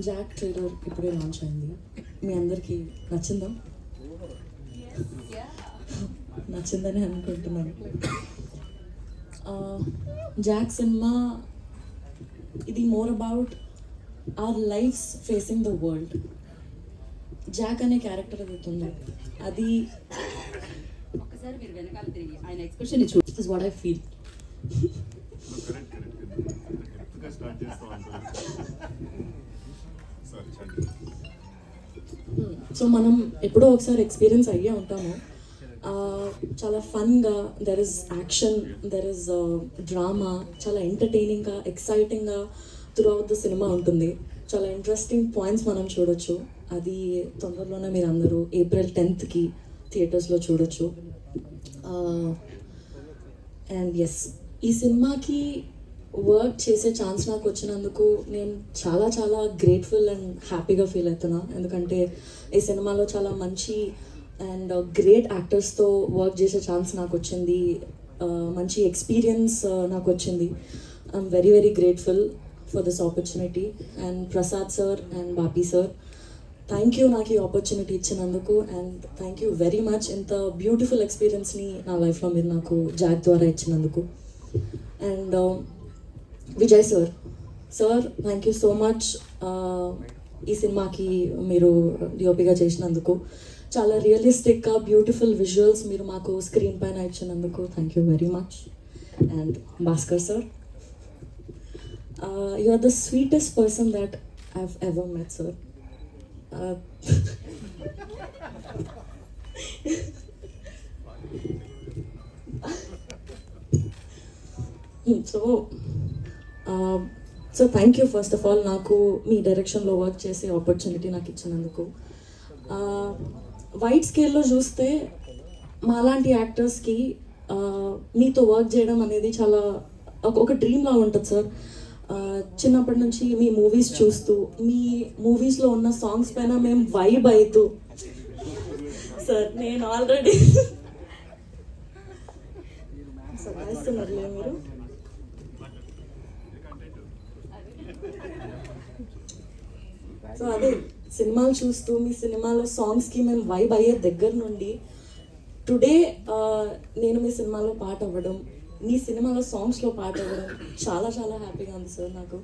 Jack trailer ఇప్పుడే launch అయింది. మీ అందరికీ నచ్చిందా? నచ్చిందని అనుకుంటున్నాను. జాక్ సినిమా ఇది more about our lives facing the world. Jack అనే క్యారెక్టర్ అవుతుంది, అది ఒక్కసారి మీరు వెనకాల తిరిగి ఆయన ఎక్స్ప్రెషన్ చూడండి. This is what I feel. So మనం ఎప్పుడో ఒకసారి ఎక్స్పీరియన్స్ అయ్యే ఉంటాము. చాలా ఫన్గా, there is action, there is drama, చాలా ఎంటర్టైనింగ్గా, ఎక్సైటింగ్గా త్రూ అవుట్ ద సినిమా ఉంటుంది. చాలా ఇంట్రెస్టింగ్ పాయింట్స్ మనం చూడొచ్చు. అది తొందరలోనే మీరు అందరూ April 10th థియేటర్స్లో చూడొచ్చు. అండ్ ఎస్, ఈ సినిమాకి వర్క్ చేసే ఛాన్స్ నాకు వచ్చినందుకు నేను చాలా చాలా గ్రేట్ఫుల్ అండ్ హ్యాపీగా ఫీల్ అవుతున్నా. ఎందుకంటే ఈ సినిమాలో చాలా మంచి అండ్ గ్రేట్ యాక్టర్స్తో వర్క్ చేసే ఛాన్స్ నాకు వచ్చింది. మంచి ఎక్స్పీరియన్స్ నాకు వచ్చింది. I'm very very grateful for this opportunity. And Prasad sir and Bapi sir, thank you నాకు ఈ ఆపర్చునిటీ ఇచ్చినందుకు. And thank you very much ఇంత బ్యూటిఫుల్ ఎక్స్పీరియన్స్ని నా లైఫ్లో మీరు నాకు జాక్ ద్వారా ఇచ్చినందుకు. And Vijay sir, thank you so much ఈ సినిమాకి మీరు డిఓపిగా చేసినందుకు. చాలా రియలిస్టిక్గా బ్యూటిఫుల్ విజువల్స్ మీరు మాకు స్క్రీన్ పైన ఇచ్చినందుకు thank you very much. And Bhaskar sir, you are the sweetest person that I have ever met sir. So thank you first of all నాకు మీ డైరెక్షన్లో వర్క్ చేసే ఆపర్చునిటీ నాకు ఇచ్చినందుకు. వైడ్ స్కేల్లో చూస్తే మాలాంటి యాక్టర్స్కి మీతో వర్క్ చేయడం అనేది చాలా ఒక డ్రీమ్లా ఉంటుంది సార్. చిన్నప్పటి నుంచి మీ మూవీస్ చూస్తూ, మీ మూవీస్లో ఉన్న సాంగ్స్ పైన మేము వైబ్ అవుతూ, సార్ నేను ఆల్రెడీ సతాయిస్తున్నారులే మీరు. సో అదే సినిమాలు చూస్తూ మీ సినిమాలో సాంగ్స్కి మేము వైబ్ అయ్యే దగ్గర నుండి టుడే నేను మీ సినిమాలో పాట అవ్వడం, మీ సినిమాలో సాంగ్స్లో పాట అవ్వడం చాలా చాలా హ్యాపీగా ఉంది సార్ నాకు.